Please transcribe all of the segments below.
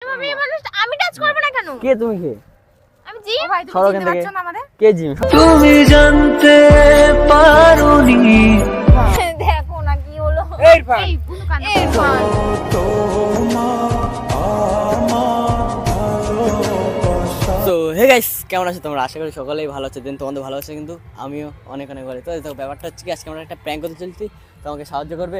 কিভাবে এই মানুষ আমি টাচ করব না কেন? কে তুমি কে? আমি জিম। ভাই তুমি চিনতে পারছো না আমাদের? কে জিম? তুমি জানতে পারোনি। দেখো না কি হলো। এই বুনু কান তো হে গাইস, কেমন আছো তোমরা? আশা করি সকলেই ভালো আছে। দিন তোমাদের ভালো আছে, কিন্তু আমিও অনেক অনেক ভালো। তো দেখো ব্যাপারটা হচ্ছে কি, আজকে আমরা একটা প্র্যাঙ্ক করতে চলছি, তো আমাকে সাহায্য করবে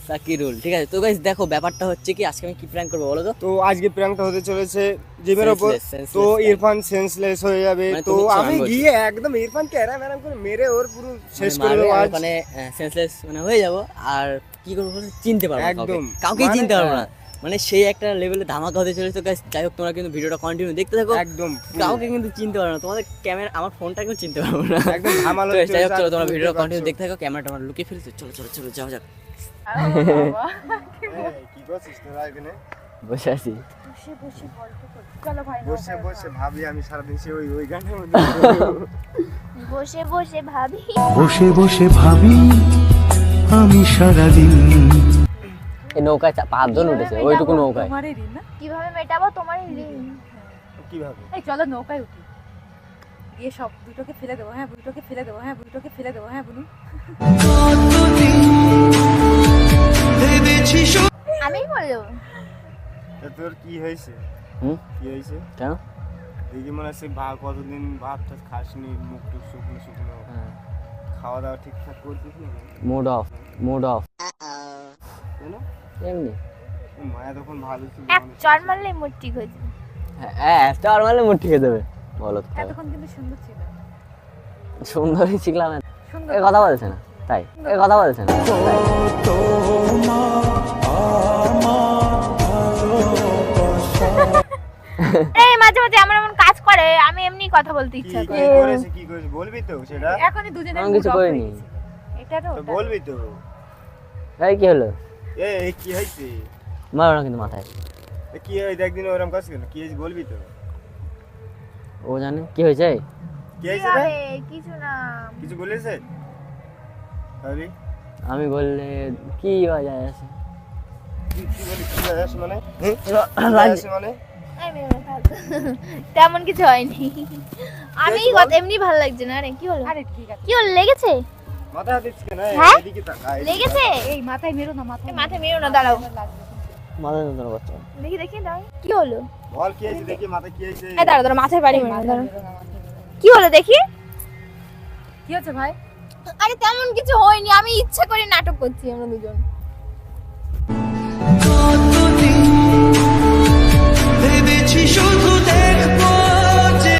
সাকিরুল, ঠিক আছে? তো গাইস দেখো ব্যাপারটা হচ্ছে কি, আজকে আমি কি প্র্যাঙ্ক করবো বলো তো? তো আজকে প্র্যাঙ্কটা হতে চলেছে জিমের উপর। Senseless তো prank। ইরফান সেন্সলেস হয়ে যাবে। মানে তো তুমি চান আমি বলছো। গিয়ে একদম ইরফানকে এরাম এরাম করে মেরে ওর পুরো শেষ করে দেবো আজ। মানে সেন্সলেস মানে হয়ে যাবো, আর কি করবো বলো? চিনতে পারবো না একদম। কাউকেই চিনতে পারবো না, হ্যাঁ। মানে সেই একটা লেভেলে ধামাকা হতে চলেছে। তো গাইস যাই হোক, তোমরা কিন্তু ভিডিওটা কন্টিনিউ দেখতে থাকো। একদম কাউকে কিন্তু চিনতে পারবো না, তোমাদের ক্যামেরা আমার ফোনটাকেও চিনতে পারবো না। একদম ধামাল তো হচ্ছে। যাই হোক, চলো তোমরা বুঝতে ভিডিওটা পারছো। কন্টিনিউ দেখতে থাকো। ক্যামেরাটা আমার লুকিয়ে ফেলছে। চলো চলো চলো যাও যাক। কি করছিস তোরা এখানে? বসে আছি। বসে বসে গল্প করছি। চলো ভাই বসে বসে ভাবি আমি সারাদিন সে ওই গানের মধ্যে। বসে বসে ভাবি। বসে বসে ভাবি আমি সারাদিন। এই নৌকায় 5 জন উঠেছে, ওইটুকু নৌকায়। তোমারই ঋণ না? কিভাবে মেটাবো তোমার ঋণ? কিভাবে? এই চলো নৌকায় উঠি। গিয়ে সব দুটোকে ফেলে দেবো। হ্যাঁ দুটোকে ফেলে দেবো। হ্যাঁ দুটোকে ফেলে দেবো। হ্যাঁ বুনু আমিই বলে দেবো। তা তোর কি হয়েছে? হুম? কি হয়েছে? কেন? দেখি মনে হচ্ছে কতদিন ভাত টাত খাসনি, মুখ টুক শুকনো শুকনো। খাওয়া দাওয়া ঠিকঠাক করছিস না? Mood off, mood off. কেন? এমনি। মায়া তখন ভালো ছিল। এক চড় মারলেই মুড ঠিক হয়ে যাবে। হ্যাঁ, স্টার মারলে মুড ঠিক হয়ে যাবে। বলো তো, এতক্ষণ কিন্তু সুন্দর ছিল। সুন্দরই শিখলাম। সুন্দর এ কথা বলছে না তাই, এ কথা বলছে না তাই। এই মাঝে মাঝে আমার এমন কাজ করে, আমি এমনি কথা বলতে কি ইচ্ছা কি করে। করেছে কি করেছে বলবি তো সেটা? এখনই দুজনে আমি কিছু করিনি। এটা তো তো বলবি তো। এই কি হলো? এই কি হয়েছে? মারো না কিন্তু মাথায়। এ কি হয়েছে? একদিন ওরকম কাজ কেন? কি হয়েছে বলবি তো? ও জানে কি হয়েছে। কি কি হয়েছে রে? হবে? কিছু না। কিছু বলেছে? আরে আমি বললে কি যায় আছে? কি বলি কি হয়েছে মানে? আছে মানে? এই মেয়ে থাক। তেমন কিছু হয়নি। আমি এমনি ভালো লাগছে না রে। কি হলো? আরে ঠিক আছে। কি হলো? লেগেছে? মাথা দিচ্ছ কেন? হ্যাঁ? এদিকে তাকা। লেগেছে? এই মাথায় মেরো না মাথায়। মাথায় মেরো না, দাঁড়াও। মাথা যন্ত্রণা করছে। দেখি দেখি দাঁড়াও। কি হলো? বল কি হয়েছে দেখি মাথা কি হয়েছে? এই দাঁড়াও দাঁড়াও, মাথায় বাড়ি মেরো না, দাঁড়াও। মেরো না মাথায়। কি হলো দেখি? কি হচ্ছে ভাই? আরে তেমন কিছু হয়নি, আমি ইচ্ছা করে নাটক করছি আমরা দুজন। ভেবেছি শুধু দেখবো যে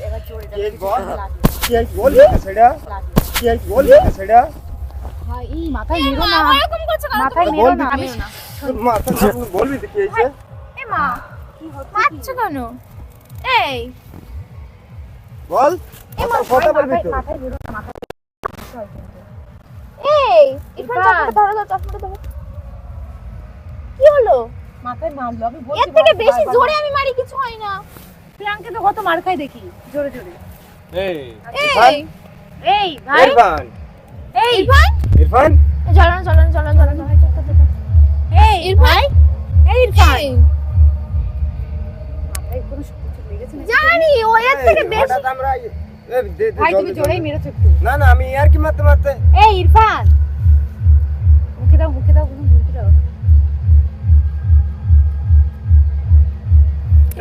এবার জোরে কি হয়েছে বল? লাগে। কি হয়েছে বলবি তো সেটা? কি হয়েছে বলবি তো সেটা? ভাই এই মাথায় মেরো না। মা এরকম করছো কেন? মাথায় তুমি মেরো না। বলবি না। তোর মাথা যখন বলবি তো কি হয়েছে? এ মা, কি হচ্ছে? মারছো কেন? এই বল এ মা, কথা বলবি তো। মাথায় মেরো না মাথায়। এই ইরফান চশমাটা ধরো, চশমাটা ধরো। কি হলো? মাথায় মারলো। আমি বলছি এর থেকে বেশি জোরে আমি মারি, কিছু হয় না। প্রিয়াঙ্কা তো কত মার খাই দেখি জোরে জোরে। এই এই এই ভাই ইরফান এই ইরফান, ইরফান চলো না চলো না চলো না চলো না। এই ইরফান, এই ইরফান এই, মাথায় কোনো কিছু লেগেছে না? জানি ও এর থেকে বেশি। হঠাৎ আমরা ভাই তুমি জোরেই মেরেছো একটু। না না আমি আর কি মারতে মারতে এই ইরফান মুখে দাও মুখে দাও বুনু, মুখে দাও।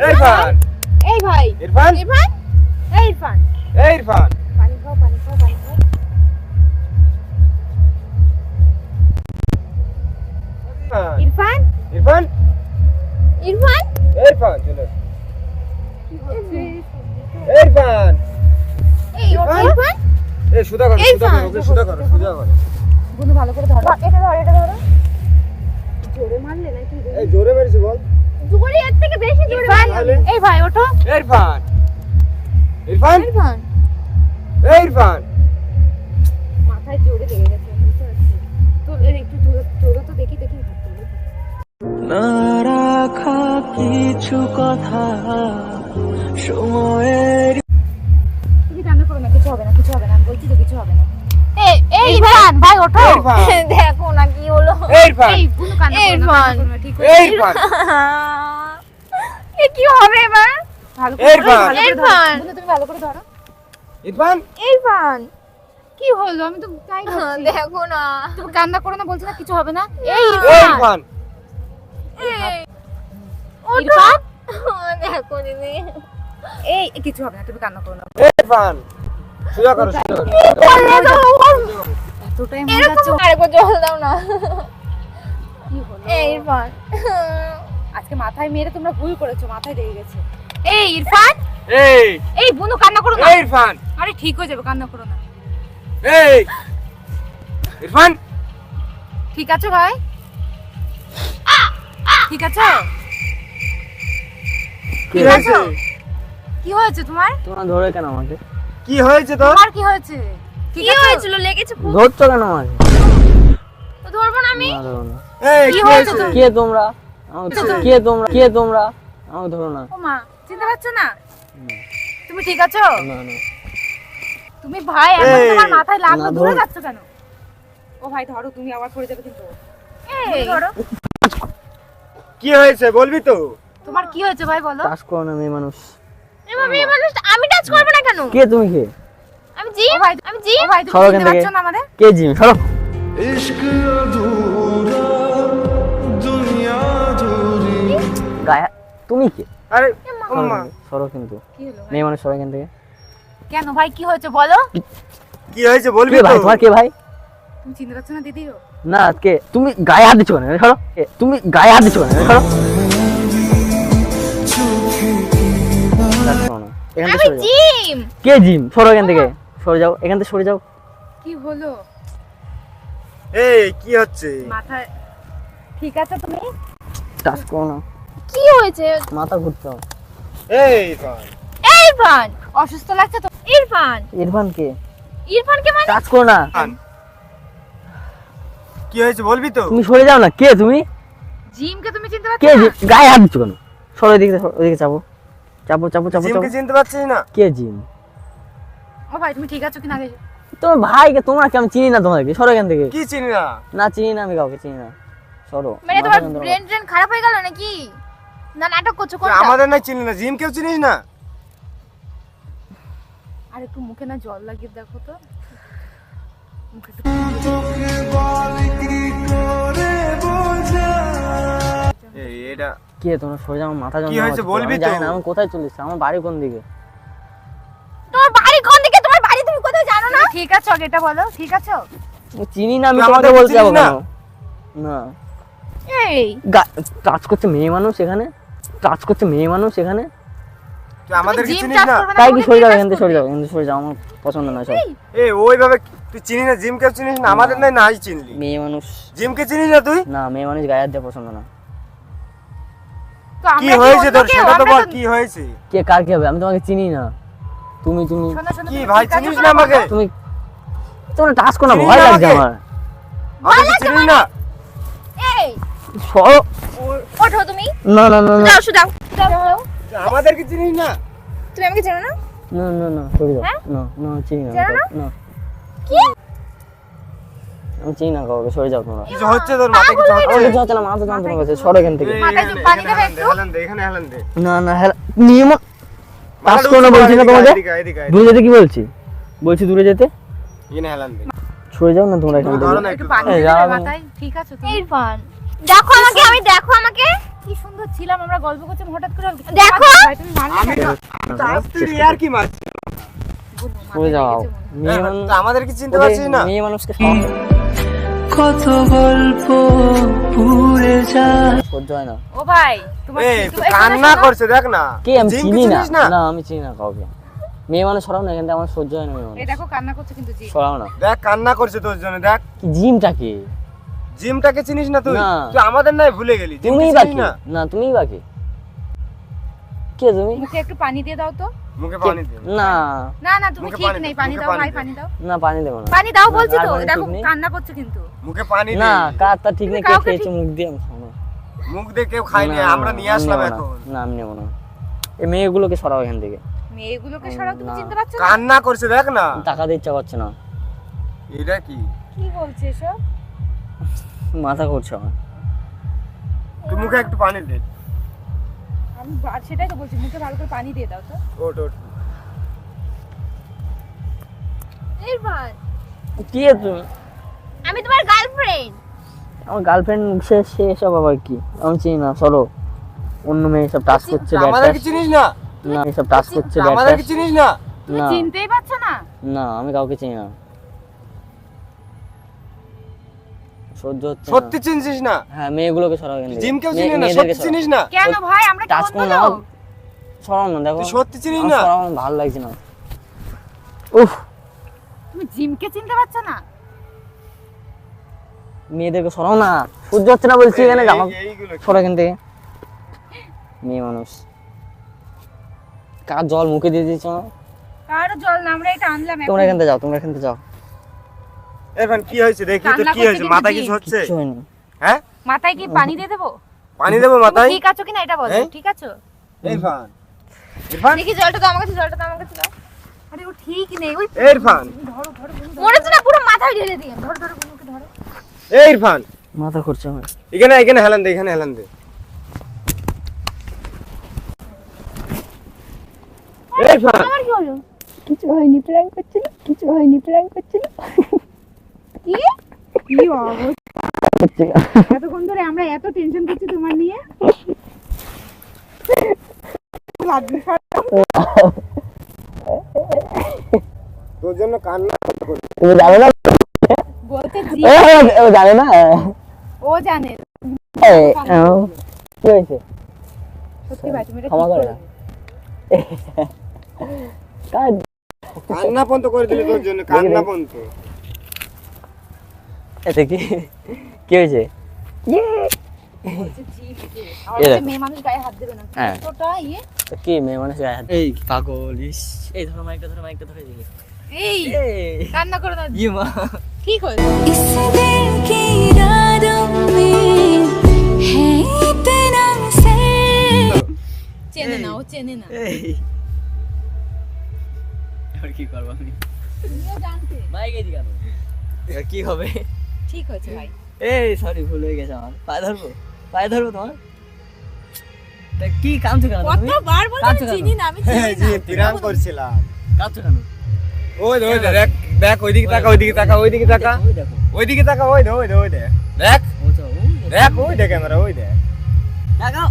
ইরফান এই ভাই ইরফান ইরফান, এই ইরফান এই ইরফান পানি খাও পানি খাও পানি খাও। ইরফান ইরফান ইরফান ইরফান চলো কি হচ্ছে? ইরফান এই ওটা ইরফান। এই সুদা করো ইরফান, ওকে সুদা করো বুনু ভালো করে ধরো। এটা ধরো, এটা ধরো। জোরে মারলে নাকি? এই জোরে মেরেছি বল জোরে এর থেকে বেশি জোরে মারি। তাহলে? এই ভাই ওঠো। ইরফান ইরফান ইরফান ইরফান মাথায় জোরে লেগে গেছে বুঝতে পারছি। তো এর একটু জোরে তো দেখি দেখি হাত তুলে। না রাখা কিছু কথা সময়ের। তুমি কান্না করো না, কিছু হবে না কিছু হবে না। আমি বলছি তো কিছু হবে না। এই ইরফান ভাই ওঠো। ইরফান। দেখো না কি হলো। ইরফান এই বুনু কান্না করো না, ইরফান। কান্না করো না, ঠিক হয়ে ইরফান এ কি হবে এবার? ভালো ইরফান। ইরফান। বন্ধু, তুমি ভালো করে ধরো। ইরফান ইরফান কি হলো? আমি তো তাই ভাবছি। দেখো না। তুমি কান্না করো না, বলছো না কিছু হবে না। এই ইরফান ইরফান, দেখো দিদি। এই কিছু হবে না, তুমি কান্না করো না। ইরফান সোজা করো সোজা করো। এতটাই মজা এরকম হচ্ছে। আরেকবার জল দাও না। কি হলো? এই ইরফান। আজকে মাথায় মেরে তোমরা ভুল করেছো, মাথায় লেগে গেছে। এই ইরফান, এই এই বন্ধু কান্না করো না। এই ইরফান আরে ঠিক হয়ে যাবে, কান্না করো না। এই ইরফান ঠিক আছে ভাই? ঠিক আছে? কি হয়েছে? কি হয়েছে তোমার? তোমরা ধরে কেন আমাকে? কি হয়েছে তোর? তোমার কি হয়েছে? ঠিক কি আছে? হয়েছিল? লেগেছে খুব। ধরছো কেন আমাকে? তো ধরবো না আমি? না, ধরো না। এই কি কি হয়েছে হয়েছে? তোর? কে তোমরা? আমাকে কে তোমরা? কে তোমরা? আমাকে ধরো না। ও মা, চিনতে পারছো না? তুমি ঠিক আছো? না না। তুমি ভাই, এখন এই, তোমার মাথায় লাগলো, না, দূরে ধরো। যাচ্ছ কেন? ও ভাই ধরো, তুমি আবার পড়ে যাবে কিন্তু। এই ধরো। কি হয়েছে বলবি তো? তোমার কি হয়েছে ভাই বলো? টাচ করো না মেয়ে মানুষ। এভাবে এই মানুষটা আমি টাচ করবো না কেন? কে তুমি কে? আমি জিম। ও ভাই, আমি জিম। ও ভাই তুমি সরো এখান চিনতে থেকে। পারছো না আমাদের? কে জিম? সরো। इश्क अधूरा दुनिया अधूरी গায়ে তুমি কে? আরে সরো আম্মা কিন্তু, সরো কিন্তু। কি হলো ভাই? মেয়ে মানুষ সরো এখান থেকে। কেন ভাই, কি হয়েছে বলো? কি হয়েছে বলবি কে তো? ভাই? তোমার কে ভাই? তুমি চিনতে পারছো না দিদিও? না কে? তুমি গায়ে হাত দিচ্ছ কেন? সরো। তুমি গায়ে হাত দিচ্ছ কেন? সরো। টাচ করো না। এখান থেকে আমি সরে যাও। জিম। কে জিম? সরো এখান থেকে। সরে যাও, এখান থেকে সরে যাও। কি হলো? এই কি হচ্ছে? মাথায় ঠিক আছে তুমি? টাচ করো না। কি হয়েছে? মাথা ঘুরতে হবে। এই ইরফান এই ইরফান। অসুস্থ লাগছে তো? ইরফান। ইরফান কে? ইরফানকে মানে? টাচ করো না। কি হয়েছে বলবি তো? তুমি সরে যাও না। কে তুমি? জিমকে তুমি চিনতে কে পারছো না? জিম? গায়ে হাত দিচ্ছ কেন? সরো এদিকে, ওদিকে চাপো। চাপো চাপো চাপো চাপো। জিমকে চিনতে পারছিস না? কে জিম? ও ভাই তুমি ঠিক আছো কিনা আগে? তোমার ভাইকে, তোমরা কি? আমি চিনি না তোমাকে। সরো এখান থেকে। কি চিনি না? না চিনি না, আমি কাউকে চিনি না। সরো। মানে মাথা তোমার যন্ত্রণা ব্রেন ট্রেন খারাপ হয়ে গেল নাকি? না নাটক করছো তুই কোনটা? আমাদের নাই চিনি না, জিমকেও চিনিস না? আর একটু মুখে না জল লাগিয়ে দেখো তো। মুখে একটু এই এটা কে? তোমরা সরে যাও, আমার মাথা কি যন্ত্রণা হয়েছে হচ্ছে। বলবি আমি জানি তো? না আমি কোথায় চলে এসেছি। আমার বাড়ি কোন দিকে? তোমার বাড়ি কোন দিকে? তোমার বাড়ি তুমি কোথায় জানো না? ঠিক আছো আগে এটা বলো, ঠিক আছো? আমি চিনি না, আমি তুই তোমাকে আমাদের বলতে যাবো চিনিস না? কেন? না। এই টাচ করছে মেয়ে মানুষ এখানে। টাচ করছে মেয়ে মানুষ এখানে। তুই আমাদেরকে জিম চিনিস চাষ না? করবে না তাই কি? বলে সরে কি যাও কাজ এখান থেকে, সরে করবে? যাও এখান থেকে, সরে যাও। আমার পছন্দ না সব। এই ওইভাবে তুই চিনিস না, জিমকেও চিনিস না, আমাদের নাই চিনলি। মেয়ে মানুষ। জিমকে চিনিস না তুই? না, মেয়ে মানুষ গায়ে হাত দেওয়া পছন্দ না। তো কি আমরা হয়েছে অন্য তোর কেউ? সেটা তো আমরা বল, তো- কি হয়েছে? কে কার কি হবে? আমি তোমাকে চিনি না। তুমি তুমি শোনো, শোনো, কি তুমি ভাই ঠিক আছো চিনিস কিনা না আমাকে? বলো? তুমি তোমরা টাচ করো না, চিনিস ভয় না লাগছে আমাকে? আমার। আমাকে চিনিস না? এই সরো। ওঠো তুমি। না না না না যাও শুধাও। যাও। তুই আমাদেরকে চিনিস না? তুমি আমাকে চেনো না? না না না, সরে যাও। না না, চিনি না। জানো না? না, কি? আমি চিনি না কাউকে। সরে যাও তোমরা। কিছু হচ্ছে তোর মাথায় কিছু আমার হচ্ছে? কিছু হচ্ছে না, মাথা যন্ত্রণা করছে। সরো এখান থেকে। এই, মাথায় এখানে, পানি এখানে দেবে হেলান দে, একটু? হেলান দে, এখানে হেলান দে। না না, নিয়ম টাচ মাথাটা করো না উঁচু কর, বলছি না এদিকে, তোমাকে। এদিকে, এদিকে, এদিকে। দূরে যেতে কি বলছি? বলছি দূরে যেতে। এখানে হেলান দে। সরে যাও না তোমরা এখান তুমি ধরো না থেকে। একটু একটু। পানি এই, দেবে যাও। মাথায়, ঠিক আছো তুমি? ইরফান দেখো আমাকে, আমি দেখো আমাকে। কি সুন্দর ছিলাম আমরা, গল্প করছিলাম, হঠাৎ করে দেখো। ভাই তুমি মারলে আমি কেন? তো আসতে আর কি মারছি? বলবো, মাথায় সরে যাও। লেগেছে মনে হয়। মেয়ে মানুষ। তুই আমাদেরকে চিনতে পারছিস না? মেয়ে মানুষকে সহ্য কত গল্প পুড়ে যায় হয় না। ও ভাই তোমার এই কি- তুই এই শোনো, কান্না শোনো। করছে দেখ না। কে? আমি জিমকে চিনি না। চিনিস না? না আমি চিনি না কাউকে। মেয়ে মানুষ সরাও না এখান থেকে, আমার সহ্য হয় না মেয়ে এই মানুষ। দেখো কান্না করছে কিন্তু জি। সরাও না। দেখ কান্না করছে তোর জন্য, দেখ। কি জিমটা কি? জিমটাকে চিনিস না তুই? না। তুই আমাদের নাই ভুলে গেলি। জিমকে তুমিই চিনিস বাকি না? না, তুমিই বাকি। কে তুমি? মুখে একটু পানি দিয়ে দাও তো। মুখে পানি দে। না না না তুমি মুখে ঠিক পানি নেই, দে, পানি মুখে দাও পানি ভাই, দে। পানি দাও। না, পানি দেবো না। পানি দাও না, বলছি আর তো, পানি দেখো ঠিক নেই। কান্না করছে কিন্তু। মুখে পানি দে। না, কার তা ঠিক নেই। কে কাউকে খেয়েছে ঠিক- মুখ দিয়ে? আমি খাবো না। মুখ দিয়ে কেউ খায়নি, না, আমরা নিয়ে আমি আসলাম নেবো না। এখন। না আমি নেবো না। এই মেয়েগুলোকে সরাও এখান থেকে। মেয়েগুলোকে সরাও, তুমি না। চিনতে পারছো না? কান্না করছে দেখ না। টাকাতে ইচ্ছা করছে না। এটা কি? কি বলছে এসব? মাথা করছে আমার। তুই মুখে একটু পানি দে। আমি সেটাই তো বলছি, মুখে ভালো করে পানি দিয়ে দাও তো। ওট ওট ইরফান, কি তুমি? আমি তোমার গার্লফ্রেন্ড। আমার গার্লফ্রেন্ড সে সব আবার কি? আমি চিনি না, সরো। অন্য মেয়ে সব টাচ করছে, আমাদের কি চিনিস না? না এসব টাচ করছে, আমাদের কি চিনিস না? তুমি না চিনতেই পারছো না? না আমি কাউকে চিনি না, সহ্য হচ্ছে না। সত্যি চিনছিস না? হ্যাঁ মেয়েগুলোকে সরাও এখান থেকে। জিমকেও চিনি না, মেয়েদেরকে সত্যি চিনিস না? কেন ভাই, আমরা কি টাচ করো বন্ধু না, লোক? সরাও না, দেখো তুই সত্যি চিনিস আমার না? সরাও না, ভালো লাগছে না। উফ, তুমি জিমকে চিনতে পারছো না? মেয়েদেরকে সরাও না, সহ্য হচ্ছে না বলছি, এখানে জামা এইগুলো সরো এখান থেকে। মেয়ে মানুষ কার জল মুখে দিয়ে দিয়েছ না? কারো জল না, আমরা এটা আনলাম তোমরা এখন। এখান থেকে যাও, তোমরা এখান থেকে যাও। এরফান কি হয়েছে দেখি তো, কান্না কি করছে হয়েছে? কিন্তু মাথায় কি? কিছু হচ্ছে? কিচ্ছু হয়নি। হ্যাঁ, মাথায় কি পানি দিয়ে দেবো? পানি দেবো মাথায়? ঠিক আছো কিনা এটা বলো, হ্যাঁ? ঠিক আছো? ইরফান, ইরফান, দেখি জলটা তো আমার কাছে, জলটা তো আমার কাছে দাও। আরে ও ঠিক নেই, ওই ইরফান, ধরো ধরো বোন, ধরো। মনে হচ্ছে না পুরো মাথায় ঢেলে দিয়ে। ধরো ধরো বোনকে ধরো। এই ইরফান, মাথা ঘুরছে আমার। এখানে এখানে হেলান দে, এখানে হেলান দে। এই ইরফান, আমার কি হলো? কিছু হয়নি, প্ল্যান করছিল, কিছু হয়নি, প্ল্যান করছিল। কি? কি অবস্থা, এতক্ষণ ধরে আমরা এত টেনশন করছি তোমার নিয়ে। তোর জন্য কান্না তুমি জানো না? বলতে জি, ও জানে না। ও জানে। কি হয়েছে? সত্যি ভাই, তুমি এটা ক্ষমা ঠিক করে করো। দাও। কার কান্না বন্ধ করে দিলি তোর জন্য, কান্না বন্ধ। এতে কি কি হয়েছে? বলছে জি, জি। আর এ বলছে দেখো। মেয়ে মানুষ গায়ে হাত দেবে না। হ্যাঁ। ছোটটা ইয়ে। তো কি মেয়ে মানুষ গায়ে হাত? এই পাগল, ইস এই ধরো মাইকটা, ধরো মাইকটা ধরে দিকে। এই এই কান্না করো না, ইয়ে মা, ঠিক হয়েছে। इस दिल की रातों में है इतना सर চেনে না, ও চেনে না। এই এবার কি করব আমি? তুমিও জানতে। মাইকে দি কেন? এবার কি হবে? ঠিক হয়েছে ভাই। এই সরি, ভুল হয়ে গেছে আমার। পায়ে ধরবো, পায়ে ধরবো তোমার। তা কি কাঁদছো কেন তুমি? কতবার বলছি কাঁদছো কেন? চিনি না, আমি হ্যাঁ চিনি জি, না। প্রাণ করছিলাম। কাঁদছো কেন? ওই দে, ওই দে, দেখ দেখ, ওইদিকে তাকা, ওইদিকে তাকা, ওইদিকে তাকা, ওই দেখো, ওইদিকে তাকা, ওই দে, ওই দে, ওই দে, দেখ ওই তো, ওই দেখো। দেখ, ওই দে ক্যামেরা, ওই দে, দেখাও।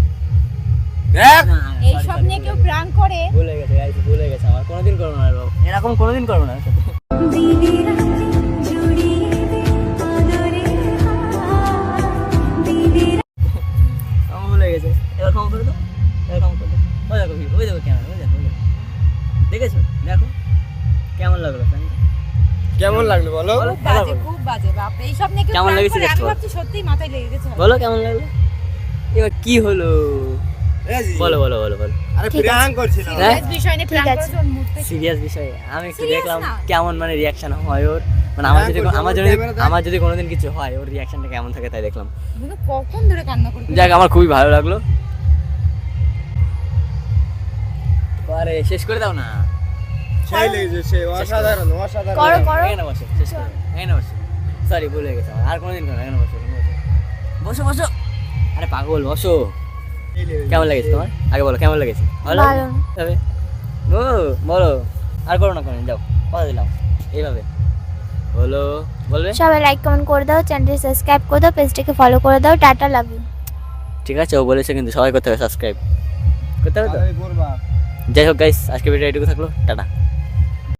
দেখ। না, এই sorry, সব sorry, নিয়ে ভুল কেউ হয়ে প্রাণ করে। গেছে। ভুল হয়ে গেছে গাইস, ভুল হয়ে গেছে আমার। কোনোদিন করবো না এরকম। এরকম কোনোদিন করবো না এর সাথে। दीदी रात जुड़ी अधूरी दीदी আমার ভুল হয়ে গেছে, এবার ক্ষমা করে দাও, এবার ক্ষমা করে দাও। ওই দেখো ভিউ, ওই দেখো ক্যামেরা, ওই দেখো, ওই দেখো। দেখেছো? দেখো কেমন লাগলো প্রাণীটা? কেমন লাগলো বলো? বলো, খুব বাজে, বলো। খুব বাজে বাপ রে। এই সব নিয়ে কেউ কেমন প্রাণ লেগেছে করে, আমি দেখতে ভাবছি সত্যিই মাথায় লেগে গেছে। বলো কেমন লাগলো? এবার কি হলো? এই জি, বলো বলো বলো বলো। আরে প্রাণ করছিলাম। হ্যাঁ? সিরিয়াস বিষয় নিয়ে প্রাণ ঠিক আছে। করেছে ওর মুখ থেকে। সিরিয়াস বিষয়ে আমি একটু Serious দেখলাম না? কেমন মানে রিয়াকশন হয় ওর, মানে আমার হ্যাঁ, যদি করছে, আমার ওর যদি ক্যামেরা দেখ। আমার যদি কোনোদিন কিছু হয় ওর রিয়াকশনটা কেমন থাকে তাই দেখলাম। কিন্তু কখন ধরে কান্না করছে। যাক আমার খুবই ভালো লাগলো। আরে শেষ করে দাও না। সেই লেগেছে, সেই অসাধারণ, অসাধারণ। করো করো। এখানে বসো, শেষ করো, এখানে বসো। সরি ভুল হয়ে গেছে আমার। আর কোনোদিন করো না, এখানে বসো, এখানে বসো। বসো বসো। আরে পাগল বসো। এই লেগেছে। কেমন লেগেছে তোমার? আগে বলো কেমন লেগেছে? ভালো ভালো। তবে ও বলো, আর করো না কোনোদিন, যাও কথা দিলাম এইভাবে বলো, বলবে। সবাই লাইক কমেন্ট করে দাও, চ্যানেলটি সাবস্ক্রাইব করে দাও, পেজটাকে ফলো করে দাও। Tata, love you. ঠিক আছে, ও বলেছে কিন্তু সবাই করতে হবে, সাবস্ক্রাইব করতে হবে তো। তাড়াতাড়ি করবা। যাই হোক গাইস, আজকে ভিডিও এটুকু থাকলো, টাটা।